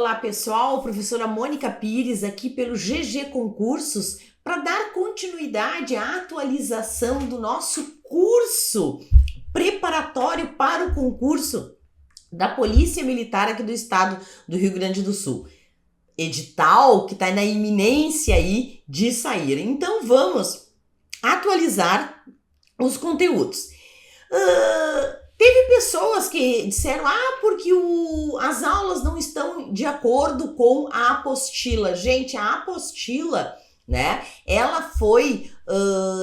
Olá pessoal, professora Mônica Pires aqui pelo GG Concursos para dar continuidade à atualização do nosso curso preparatório para o concurso da Polícia Militar aqui do estado do Rio Grande do Sul. Edital que está na iminência aí de sair. Então vamos atualizar os conteúdos. Teve pessoas que disseram, porque as aulas não estão de acordo com a apostila. Gente, a apostila, né, ela foi,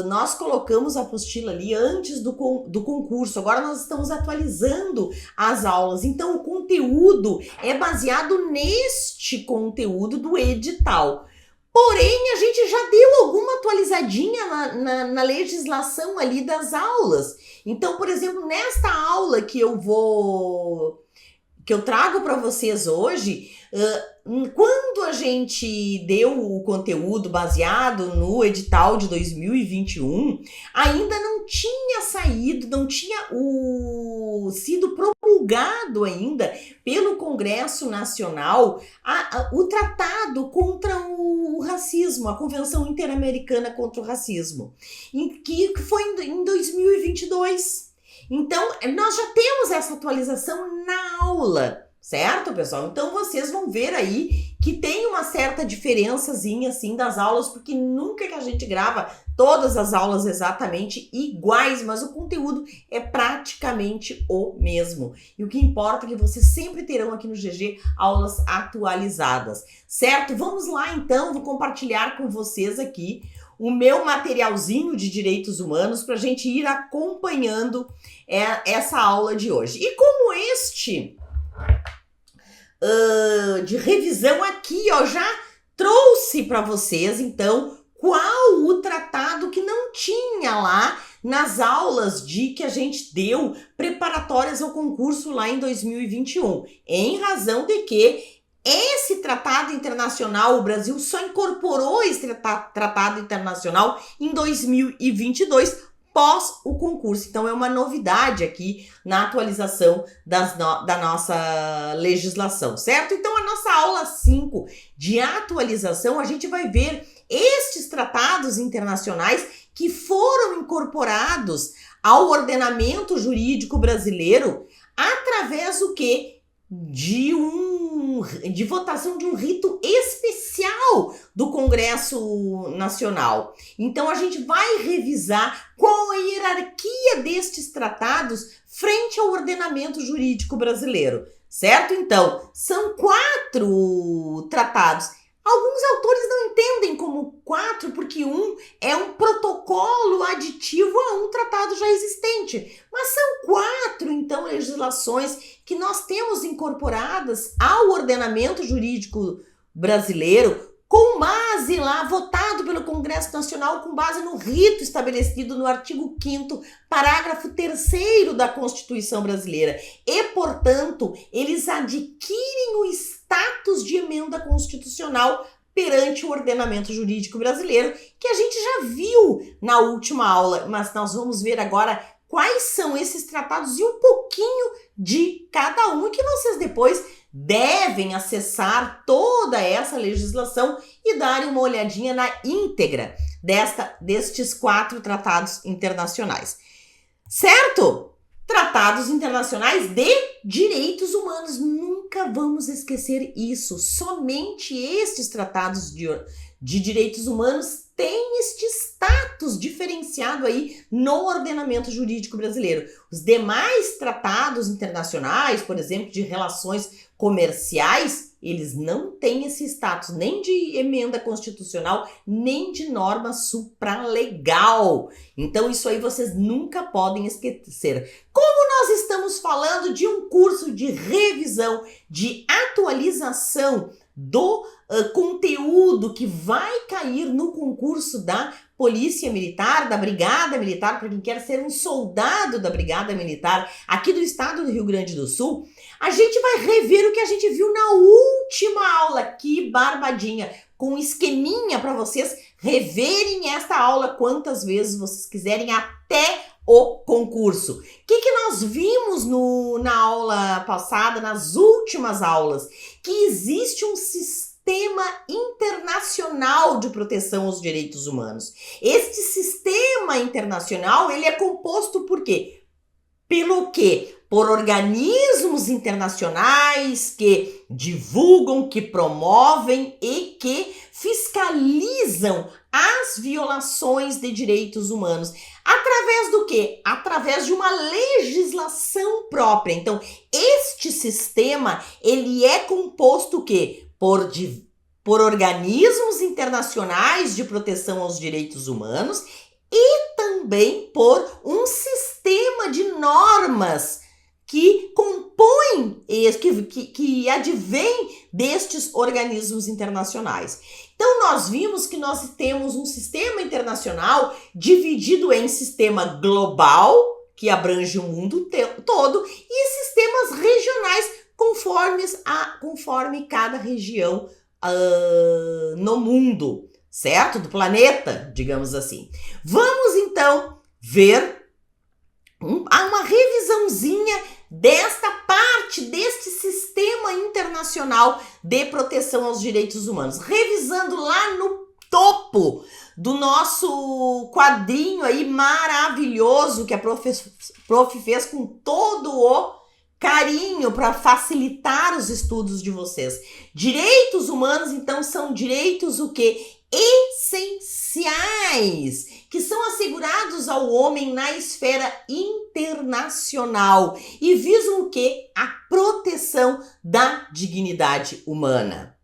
nós colocamos a apostila ali antes do concurso, agora nós estamos atualizando as aulas, então o conteúdo é baseado neste conteúdo do edital. Porém, a gente já deu alguma atualizadinha na legislação ali das aulas. Então, por exemplo, nesta aula que eu trago para vocês hoje, quando a gente deu o conteúdo baseado no edital de 2021, ainda não tinha saído, não tinha sido promulgado ainda pelo Congresso Nacional o tratado contra o racismo, a Convenção Interamericana contra o Racismo, que foi em 2022. Então, nós já temos essa atualização na aula, certo, pessoal? Então, vocês vão ver aí que tem uma certa diferençazinha, assim, das aulas, porque nunca que a gente grava todas as aulas exatamente iguais, mas o conteúdo é praticamente o mesmo. E o que importa é que vocês sempre terão aqui no GG aulas atualizadas, certo? Vamos lá, então, vou compartilhar com vocês aqui o meu materialzinho de direitos humanos para a gente ir acompanhando essa aula de hoje. E como este de revisão aqui, ó, já trouxe para vocês, então, qual o tratado que não tinha lá nas aulas que a gente deu preparatórias ao concurso lá em 2021, em razão de que esse tratado internacional, o Brasil só incorporou esse tratado internacional em 2022, pós o concurso. Então, é uma novidade aqui na atualização da nossa legislação, certo? Então, a nossa aula 5 de atualização, a gente vai ver estes tratados internacionais que foram incorporados ao ordenamento jurídico brasileiro através do quê? De votação de um rito especial do Congresso Nacional. Então, a gente vai revisar qual a hierarquia destes tratados frente ao ordenamento jurídico brasileiro, certo? Então, são 4 tratados. Alguns autores não entendem como 4, porque um é um protocolo aditivo a um tratado já existente. Mas são 4, então, legislações que nós temos incorporadas ao ordenamento jurídico brasileiro, com base lá, votado pelo Congresso Nacional, com base no rito estabelecido no artigo 5º, parágrafo 3º da Constituição Brasileira. E, portanto, eles adquirem o status de emenda constitucional perante o ordenamento jurídico brasileiro, que a gente já viu na última aula, mas nós vamos ver agora quais são esses tratados e um pouquinho de cada um, que vocês depois devem acessar toda essa legislação e darem uma olhadinha na íntegra destes 4 tratados internacionais. Certo? Tratados internacionais de direitos humanos. Nunca vamos esquecer isso. Somente estes tratados de direitos humanos têm este status diferenciado aí no ordenamento jurídico brasileiro. Os demais tratados internacionais, por exemplo, de relações comerciais, eles não têm esse status nem de emenda constitucional, nem de norma supralegal. Então, isso aí vocês nunca podem esquecer. Como nós estamos falando de um curso de revisão, de atualização do conteúdo que vai cair no concurso da Polícia Militar, da Brigada Militar, para quem quer ser um soldado da Brigada Militar aqui do estado do Rio Grande do Sul, a gente vai rever o que a gente viu na última aula. Que barbadinha! Com um esqueminha para vocês reverem esta aula quantas vezes vocês quiserem até o concurso. O que nós vimos na aula passada, nas últimas aulas? Que existe um sistema internacional de proteção aos direitos humanos. Este sistema internacional, ele é composto por quê? Pelo quê? Por organismos internacionais que divulgam, que promovem e que fiscalizam as violações de direitos humanos. Através do quê? Através de uma legislação própria. Então, este sistema, ele é composto o quê? Por organismos internacionais de proteção aos direitos humanos e também por um sistema de normas que compõem, que advém destes organismos internacionais. Então, nós vimos que nós temos um sistema internacional dividido em sistema global, que abrange o mundo todo, e sistemas regionais, conforme cada região no mundo, certo? Do planeta, digamos assim. Vamos, então, ver uma revisãozinha desta parte, deste sistema internacional de proteção aos direitos humanos. Revisando lá no topo do nosso quadrinho aí maravilhoso que a prof fez com todo o carinho para facilitar os estudos de vocês. Direitos humanos, então, são direitos o quê? Essenciais, que são assegurados ao homem na esfera internacional e visam o quê? A proteção da dignidade humana.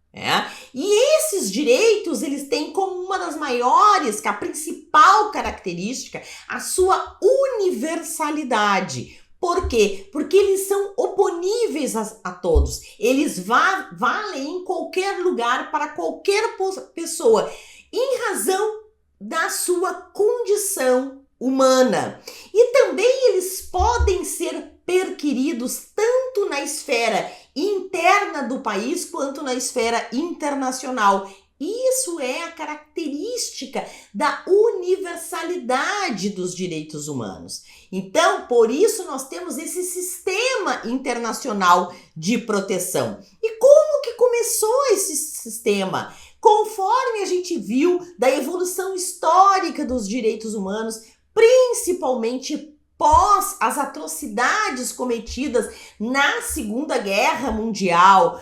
E esses direitos, eles têm como uma das maiores, que a principal característica, a sua universalidade. Por quê? Porque eles são oponíveis a todos. Eles valem em qualquer lugar para qualquer pessoa, em razão da sua condição humana. E também eles podem ser perquiridos tanto na esfera interna do país quanto na esfera internacional. Isso é a característica da universalidade dos direitos humanos. Então, por isso nós temos esse sistema internacional de proteção. E como que começou esse sistema? Conforme a gente viu da evolução histórica dos direitos humanos, principalmente pós as atrocidades cometidas na Segunda Guerra Mundial,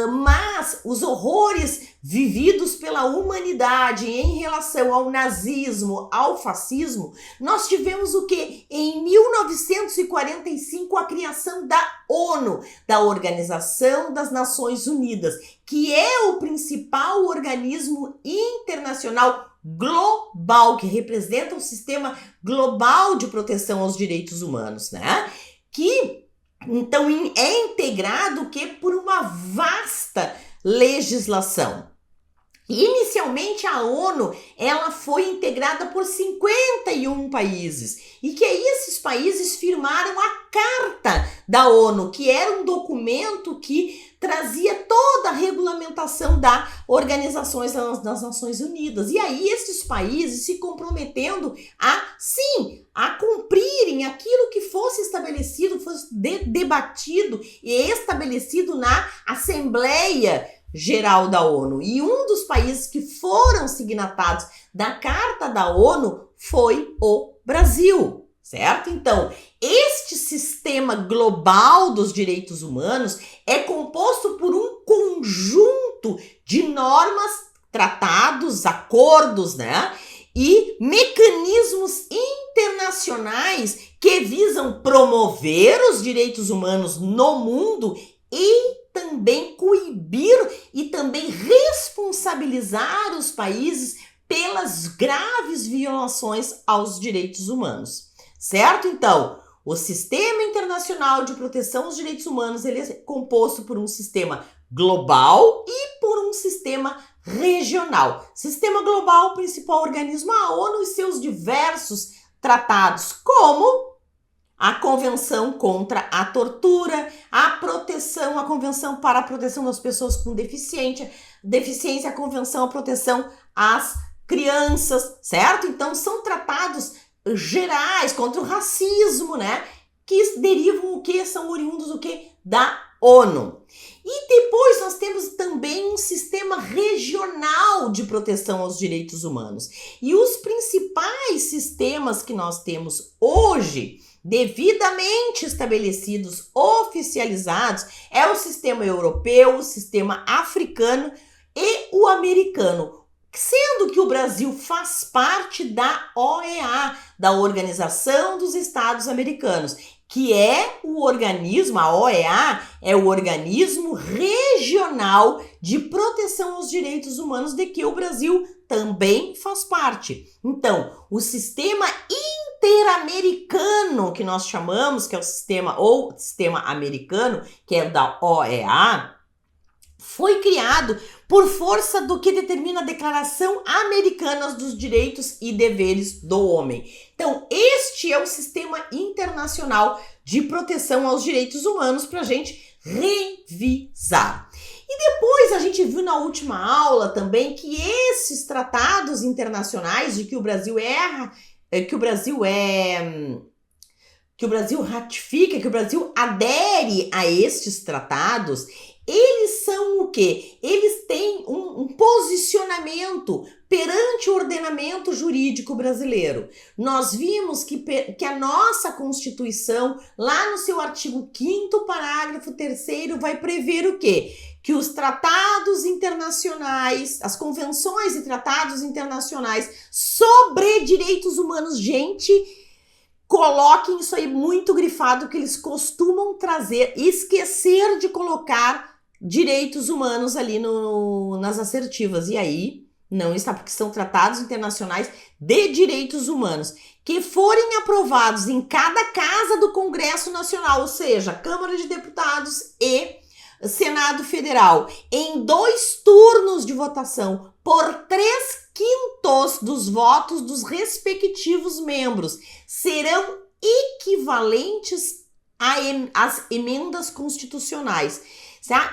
mas os horrores vividos pela humanidade em relação ao nazismo, ao fascismo, nós tivemos o quê? Em 1945, a criação da ONU, da Organização das Nações Unidas, que é o principal organismo internacional global, que representa o sistema global de proteção aos direitos humanos, né? Que então é integrado por uma vasta legislação. Inicialmente a ONU, ela foi integrada por 51 países e que aí esses países firmaram a Carta da ONU, que era um documento que trazia toda a regulamentação das Organizações das Nações Unidas. E aí esses países se comprometendo a cumprirem aquilo que fosse estabelecido, fosse debatido e estabelecido na Assembleia Geral da ONU. E um dos países que foram signatários da Carta da ONU foi o Brasil, certo? Então, este sistema global dos direitos humanos é composto por um conjunto de normas, tratados, acordos, né? E mecanismos internacionais que visam promover os direitos humanos no mundo e também coibir e também responsabilizar os países pelas graves violações aos direitos humanos, certo? Então, o Sistema Internacional de Proteção aos Direitos Humanos, ele é composto por um sistema global e por um sistema regional. Sistema global, principal organismo, a ONU e seus diversos tratados, como a Convenção contra a Tortura, a Convenção para a Proteção das Pessoas com Deficiência, a Convenção à Proteção às Crianças, certo? Então, são tratados gerais, contra o racismo, né? Que derivam o quê? São oriundos o quê? Da ONU. E depois nós temos também um sistema regional de proteção aos direitos humanos. E os principais sistemas que nós temos hoje, devidamente estabelecidos, oficializados, é o sistema europeu, o sistema africano e o americano. Sendo que o Brasil faz parte da OEA, da Organização dos Estados Americanos, que é o organismo, a OEA é o organismo regional de proteção aos direitos humanos de que o Brasil também faz parte. Então, o sistema interamericano que nós chamamos, que é o sistema americano, que é da OEA, foi criado por força do que determina a Declaração Americana dos Direitos e Deveres do Homem. Então, este é o sistema internacional de proteção aos direitos humanos para a gente revisar. E depois a gente viu na última aula também que esses tratados internacionais de que o Brasil ratifica, que o Brasil adere a estes tratados, eles são o quê? Eles têm um posicionamento perante o ordenamento jurídico brasileiro. Nós vimos que a nossa Constituição, lá no seu artigo 5º, parágrafo 3º, vai prever o quê? Que os tratados internacionais, as convenções e tratados internacionais sobre direitos humanos, gente, coloquem isso aí muito grifado, que eles costumam esquecer de colocar direitos humanos ali nas assertivas. E aí, não está, porque são tratados internacionais de direitos humanos que forem aprovados em cada casa do Congresso Nacional, ou seja, Câmara de Deputados e Senado Federal, em 2 turnos de votação, por 3/5 dos votos dos respectivos membros, serão equivalentes às emendas constitucionais.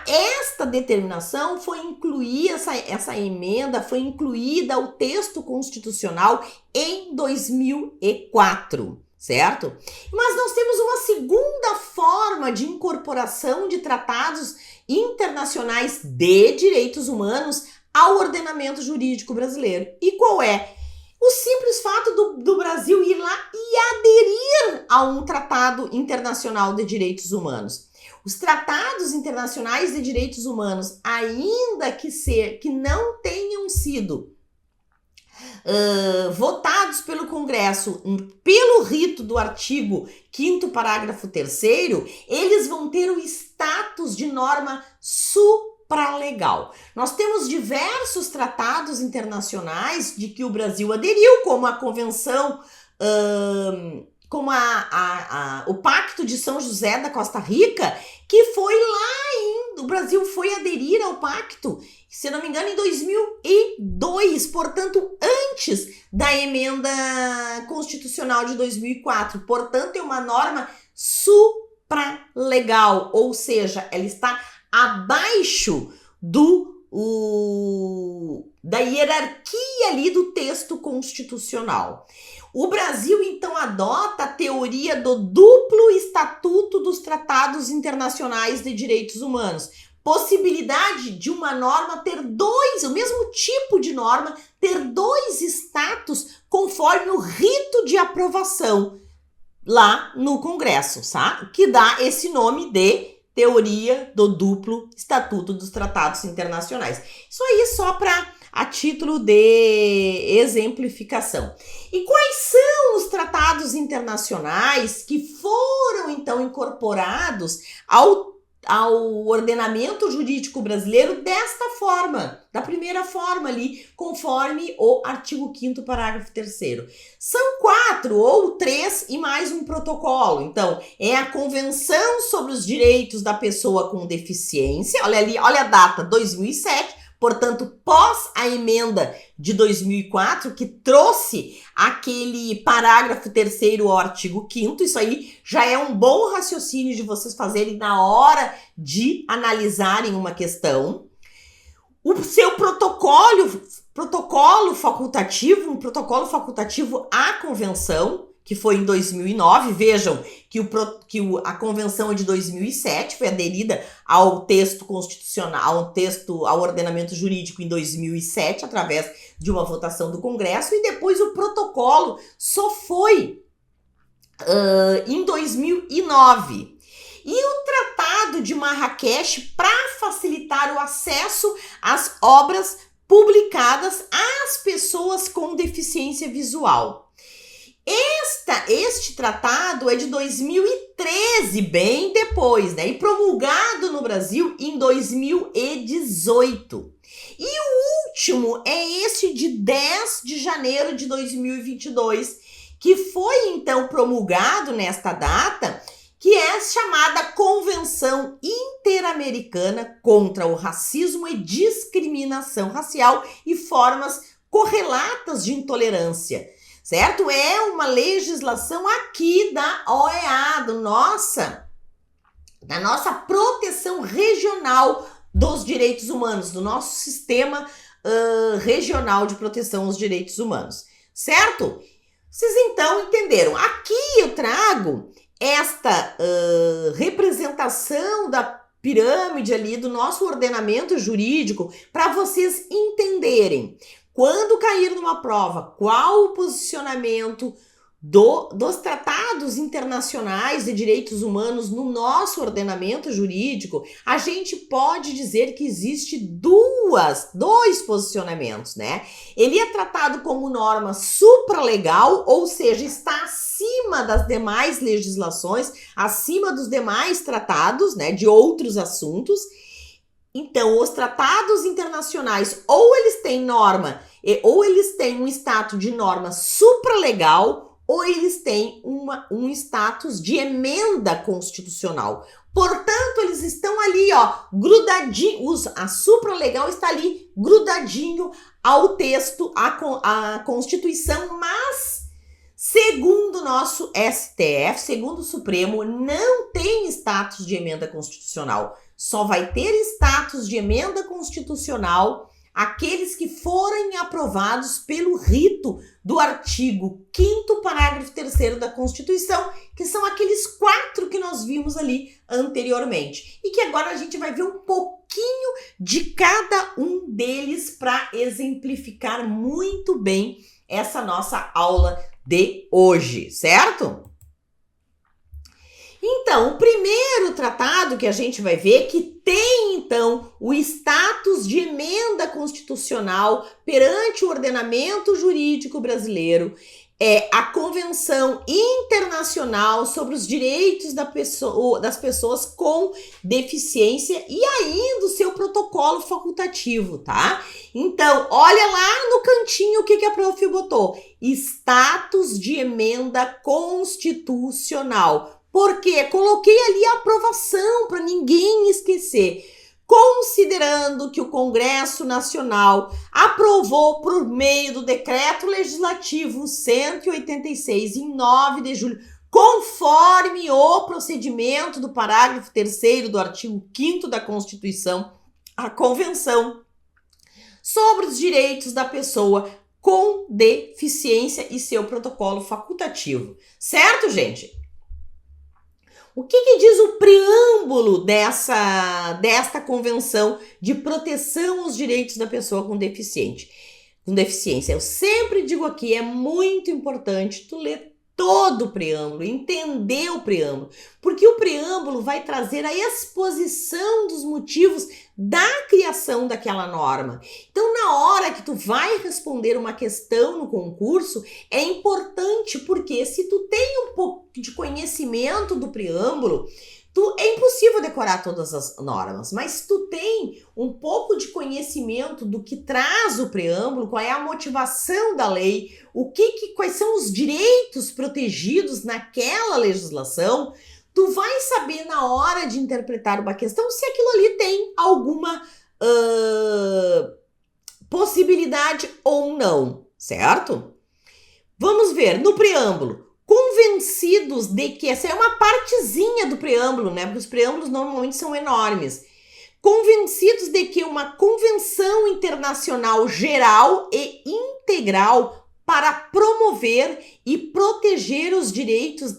Esta determinação foi incluída, essa emenda foi incluída ao texto constitucional em 2004. Certo? Mas nós temos uma segunda forma de incorporação de tratados internacionais de direitos humanos ao ordenamento jurídico brasileiro. E qual é? O simples fato do Brasil ir lá e aderir a um tratado internacional de direitos humanos. Os tratados internacionais de direitos humanos, ainda que não tenham sido votados pelo Congresso pelo rito do artigo 5º, parágrafo 3º, eles vão ter o status de norma supralegal. Nós temos diversos tratados internacionais de que o Brasil aderiu, como a Convenção, como o Pacto de São José da Costa Rica, que foi lá o Brasil foi aderir ao pacto, se não me engano, em 2002, portanto, antes da emenda constitucional de 2004. Portanto, é uma norma supralegal, ou seja, ela está abaixo da hierarquia ali do texto constitucional. O Brasil, então, adota a teoria do duplo estatuto dos tratados internacionais de direitos humanos. Possibilidade de uma norma ter o mesmo tipo de norma, ter 2 status conforme o rito de aprovação lá no Congresso, sabe? Que dá esse nome de teoria do duplo estatuto dos tratados internacionais. Isso aí só a título de exemplificação. E quais são os tratados internacionais que foram, então, incorporados ao ordenamento jurídico brasileiro desta forma, da primeira forma ali, conforme o artigo 5º, parágrafo 3º. São 4 ou 3 e mais um protocolo. Então, é a Convenção sobre os Direitos da Pessoa com Deficiência, olha ali, olha a data, 2007, portanto, pós a emenda de 2004, que trouxe aquele parágrafo 3º ao artigo 5º, isso aí já é um bom raciocínio de vocês fazerem na hora de analisarem uma questão. O seu protocolo protocolo facultativo, um protocolo facultativo à convenção, que foi em 2009. Vejam que a convenção é de 2007, foi aderida ao texto constitucional, ao ordenamento jurídico em 2007, através de uma votação do Congresso, e depois o protocolo só foi em 2009. E o Tratado de Marrakech para facilitar o acesso às obras publicadas às pessoas com deficiência visual. Este tratado é de 2013, bem depois, né? E promulgado no Brasil em 2018. E o último é esse de 10 de janeiro de 2022, que foi então promulgado nesta data, que é chamada Convenção Interamericana contra o Racismo e Discriminação Racial e Formas Correlatas de Intolerância, certo? É uma legislação aqui da OEA, da nossa proteção regional dos direitos humanos, do nosso sistema regional de proteção aos direitos humanos, certo? Vocês então entenderam. Aqui eu trago esta representação da pirâmide ali do nosso ordenamento jurídico para vocês entenderem. Quando cair numa prova, qual o posicionamento dos tratados internacionais de direitos humanos no nosso ordenamento jurídico, a gente pode dizer que existe dois posicionamentos, né? Ele é tratado como norma supralegal, ou seja, está acima das demais legislações, acima dos demais tratados, né, de outros assuntos. Então, os tratados internacionais, ou eles têm um status de norma supralegal, ou eles têm um status de emenda constitucional. Portanto, eles estão ali, grudadinhos, a supralegal está ali grudadinho ao texto, à Constituição, mas segundo o nosso STF, segundo o Supremo, não tem status de emenda constitucional. Só vai ter status de emenda constitucional aqueles que forem aprovados pelo rito do artigo 5º, parágrafo 3º da Constituição, que são aqueles 4 que nós vimos ali anteriormente. E que agora a gente vai ver um pouquinho de cada um deles para exemplificar muito bem essa nossa aula de hoje, certo? Então, o primeiro tratado que a gente vai ver, que tem, então, o status de emenda constitucional perante o ordenamento jurídico brasileiro, é a Convenção Internacional sobre os Direitos das Pessoas com Deficiência e ainda o seu protocolo facultativo, tá? Então, olha lá no cantinho o que a prof botou. Status de emenda constitucional. Porque coloquei ali a aprovação para ninguém esquecer. Considerando que o Congresso Nacional aprovou por meio do Decreto Legislativo 186 em 9 de julho, conforme o procedimento do parágrafo 3º do artigo 5º da Constituição, a Convenção sobre os Direitos da Pessoa com Deficiência e seu protocolo facultativo. Certo, gente? O que diz o preâmbulo desta Convenção de Proteção aos Direitos da Pessoa com Deficiência? Eu sempre digo aqui, é muito importante tu ler todo o preâmbulo, entender o preâmbulo, porque o preâmbulo vai trazer a exposição dos motivos da criação daquela norma. Então, na hora que tu vai responder uma questão no concurso, é importante, porque se tu tem um pouco de conhecimento do preâmbulo, é impossível decorar todas as normas, mas se tu tem um pouco de conhecimento do que traz o preâmbulo, qual é a motivação da lei, quais são os direitos protegidos naquela legislação, tu vai saber na hora de interpretar uma questão se aquilo ali tem alguma possibilidade ou não, certo? Vamos ver, no preâmbulo. Convencidos de que essa é uma partezinha do preâmbulo, né? Porque os preâmbulos normalmente são enormes. convencidos de que uma convenção internacional geral e integral para promover e proteger os direitos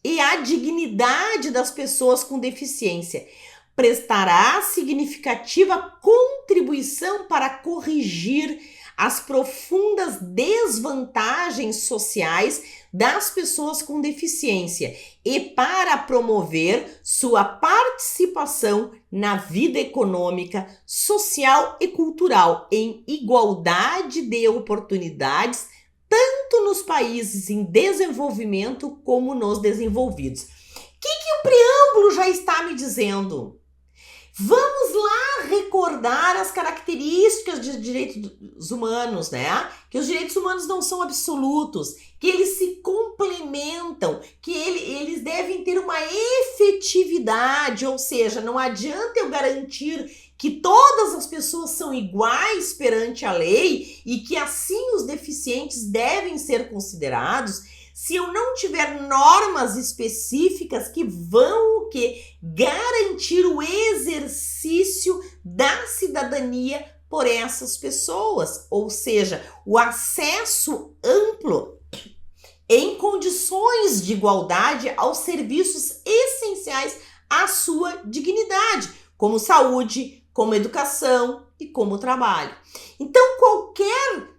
e a dignidade das pessoas com deficiência prestará significativa contribuição para corrigir as profundas desvantagens sociais das pessoas com deficiência e para promover sua participação na vida econômica, social e cultural em igualdade de oportunidades, tanto nos países em desenvolvimento como nos desenvolvidos. O que o preâmbulo já está me dizendo? Vamos lá recordar as características de direitos humanos, né? Que os direitos humanos não são absolutos, que eles se complementam, que eles devem ter uma efetividade, ou seja, não adianta eu garantir que todas as pessoas são iguais perante a lei e que assim os deficientes devem ser considerados, se eu não tiver normas específicas que vão garantir o exercício da cidadania por essas pessoas, ou seja, o acesso amplo em condições de igualdade aos serviços essenciais à sua dignidade, como saúde, como educação e como trabalho. Então, qualquer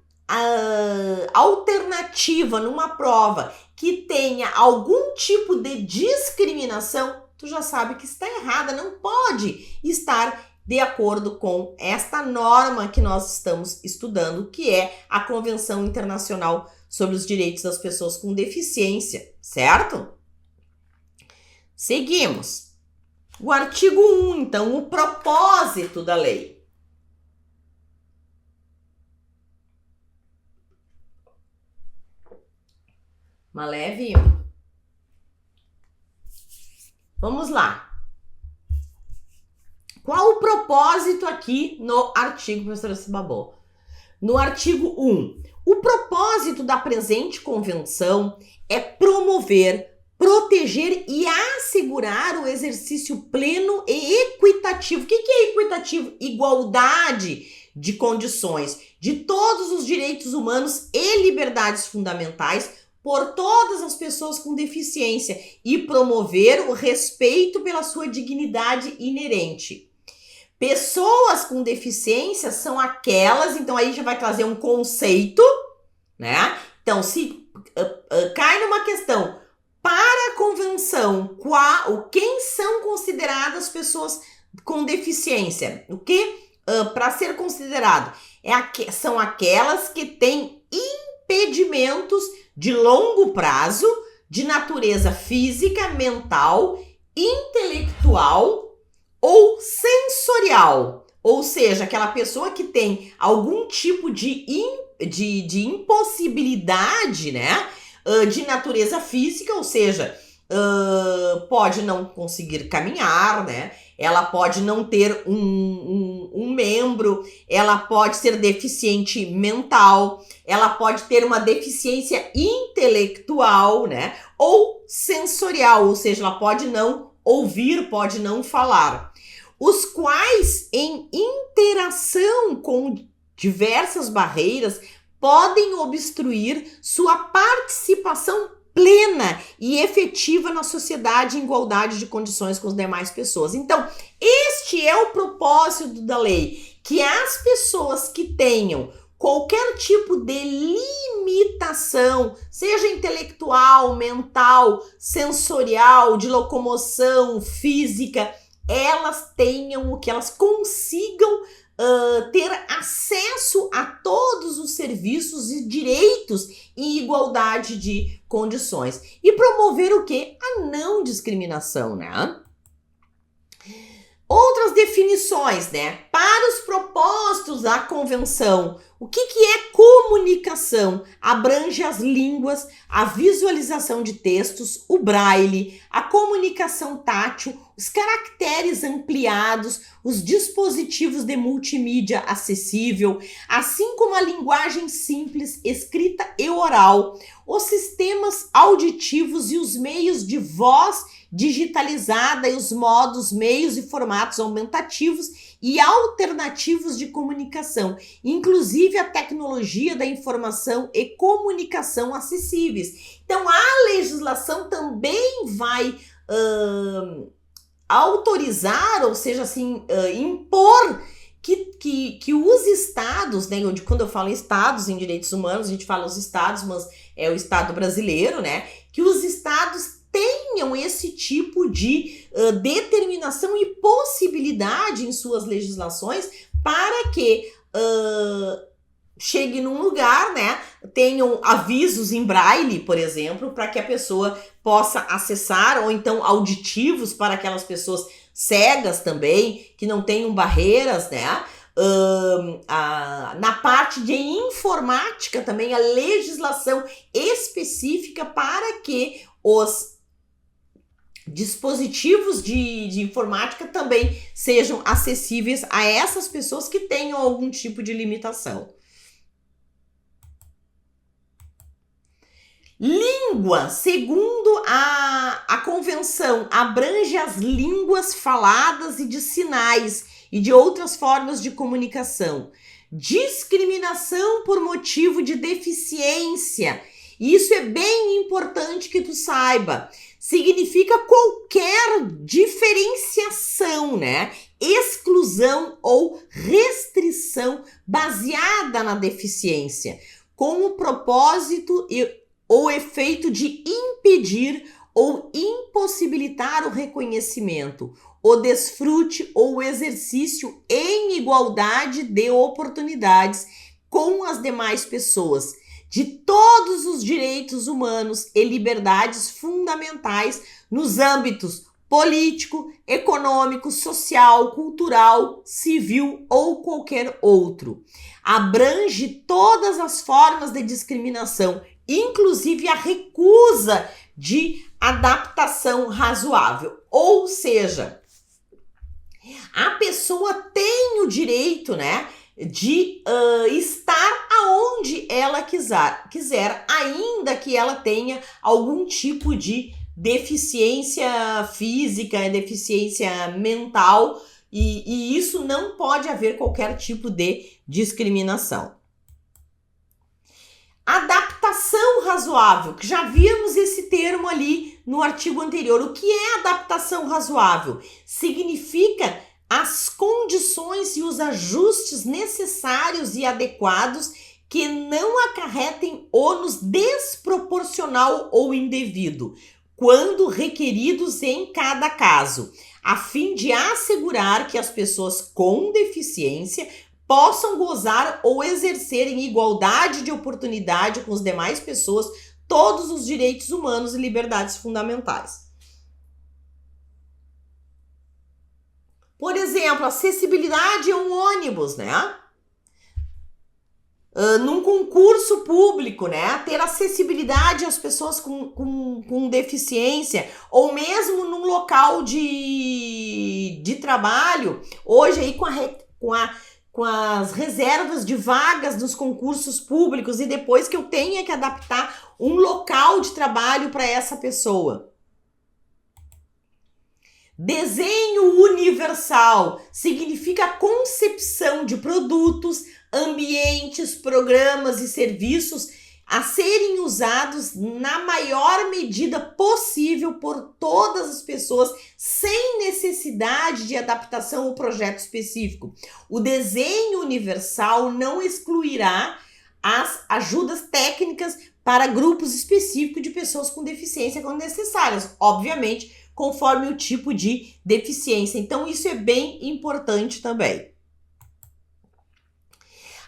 alternativa numa prova que tenha algum tipo de discriminação, tu já sabe que está errada, não pode estar de acordo com esta norma que nós estamos estudando, que é a Convenção Internacional sobre os Direitos das Pessoas com Deficiência, certo? Seguimos. O artigo 1, então, o propósito da lei. Maleve. Vamos lá. Qual o propósito aqui no artigo, professora Cibabô? No artigo 1, o propósito da presente convenção é promover, proteger e assegurar o exercício pleno e equitativo. O que é equitativo? Igualdade de condições de todos os direitos humanos e liberdades fundamentais por todas as pessoas com deficiência e promover o respeito pela sua dignidade inerente. Pessoas com deficiência são aquelas, então aí já vai trazer um conceito, né? Então, se cai numa questão, para a convenção, quem são consideradas pessoas com deficiência? O que para ser considerado? São aquelas que têm impedimentos de longo prazo, de natureza física, mental, intelectual ou sensorial. Ou seja, aquela pessoa que tem algum tipo de impossibilidade, né? De natureza física, ou seja, pode não conseguir caminhar, né? Ela pode não ter um membro, ela pode ser deficiente mental, ela pode ter uma deficiência intelectual, né? Ou sensorial, ou seja, ela pode não ouvir, pode não falar. Os quais, em interação com diversas barreiras, podem obstruir sua participação plena e efetiva na sociedade em igualdade de condições com as demais pessoas. Então, este é o propósito da lei, que as pessoas que tenham qualquer tipo de limitação, seja intelectual, mental, sensorial, de locomoção, física, elas tenham o que elas consigam ter acesso a todos os serviços e direitos em igualdade de condições. E promover o quê? A não discriminação, né? Outras definições, né? Para os propósitos da convenção, o que é comunicação? Abrange as línguas, a visualização de textos, o braille, a comunicação tátil, os caracteres ampliados, os dispositivos de multimídia acessível, assim como a linguagem simples, escrita e oral, os sistemas auditivos e os meios de voz digitalizada e os modos, meios e formatos aumentativos e alternativos de comunicação, inclusive a tecnologia da informação e comunicação acessíveis. Então, a legislação também vai autorizar, ou seja, assim, impor que os estados, né, quando eu falo estados em direitos humanos, a gente fala os estados, mas é o estado brasileiro, né, que os estados tenham esse tipo de determinação e possibilidade em suas legislações para que chegue num lugar, né, tenham avisos em braille, por exemplo, para que a pessoa possa acessar, ou então auditivos para aquelas pessoas cegas também, que não tenham barreiras, né? Na parte de informática também, a legislação específica para que os dispositivos de informática também sejam acessíveis a essas pessoas que tenham algum tipo de limitação. Língua, segundo a convenção, abrange as línguas faladas e de sinais e de outras formas de comunicação. Discriminação por motivo de deficiência. Isso é bem importante que tu saiba. Significa qualquer diferenciação, né? Exclusão ou restrição baseada na deficiência, com o propósito ou efeito de impedir ou impossibilitar o reconhecimento, o desfrute ou o exercício em igualdade de oportunidades com as demais pessoas, de todos os direitos humanos e liberdades fundamentais nos âmbitos político, econômico, social, cultural, civil ou qualquer outro. Abrange todas as formas de discriminação, inclusive a recusa de adaptação razoável. Ou seja, a pessoa tem o direito, né, de estar aonde ela quiser, ainda que ela tenha algum tipo de deficiência física, deficiência mental, e isso não pode haver qualquer tipo de discriminação. Adaptação razoável, que já vimos esse termo ali no artigo anterior. O que é adaptação razoável? Significa as condições e os ajustes necessários e adequados que não acarretem ônus desproporcional ou indevido, quando requeridos em cada caso, a fim de assegurar que as pessoas com deficiência possam gozar ou exercer em igualdade de oportunidade com as demais pessoas todos os direitos humanos e liberdades fundamentais. Por exemplo, acessibilidade a um ônibus, né? Num concurso público, né? Ter acessibilidade às pessoas com deficiência, ou mesmo num local de trabalho, hoje aí com as reservas de vagas dos concursos públicos e depois que eu tenha que adaptar um local de trabalho para essa pessoa. Desenho universal significa a concepção de produtos, ambientes, programas e serviços a serem usados na maior medida possível por todas as pessoas, sem necessidade de adaptação ao projeto específico. O desenho universal não excluirá as ajudas técnicas para grupos específicos de pessoas com deficiência quando necessárias, obviamente, conforme o tipo de deficiência. Então, isso é bem importante também.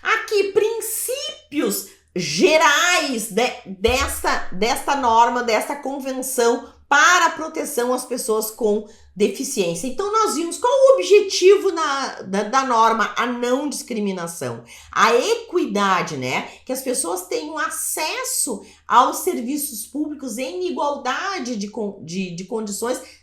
Aqui, princípios gerais desta norma, desta convenção para a proteção às pessoas com deficiência. Então, nós vimos qual o objetivo da norma, a não discriminação, a equidade, né? Que as pessoas tenham acesso aos serviços públicos em igualdade de condições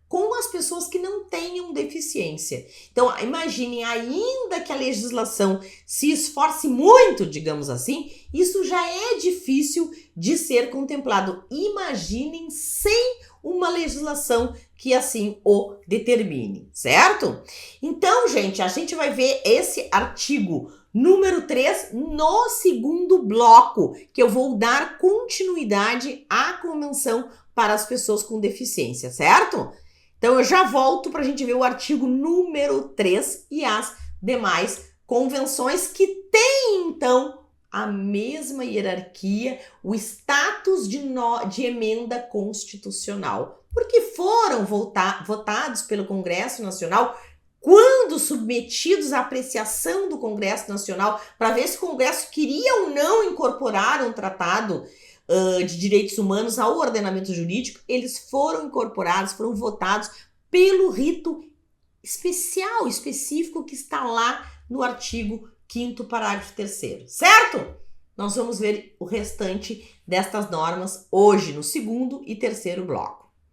com as pessoas que não tenham deficiência. Então, imaginem, ainda que a legislação se esforce muito, digamos assim, isso já é difícil de ser contemplado. Imaginem sem uma legislação que assim o determine, certo? Então, gente, a gente vai ver esse artigo número 3 no segundo bloco, que eu vou dar continuidade à Convenção para as pessoas com deficiência, certo? Então, eu já volto para a gente ver o artigo número 3 e as demais convenções que têm, então, a mesma hierarquia, o status de emenda constitucional, porque foram votados pelo Congresso Nacional quando submetidos à apreciação do Congresso Nacional para ver se o Congresso queria ou não incorporar um tratado de direitos humanos ao ordenamento jurídico, eles foram incorporados, foram votados pelo rito específico que está lá no artigo 5º, parágrafo 3º, certo? Nós vamos ver o restante destas normas hoje, no segundo e terceiro bloco.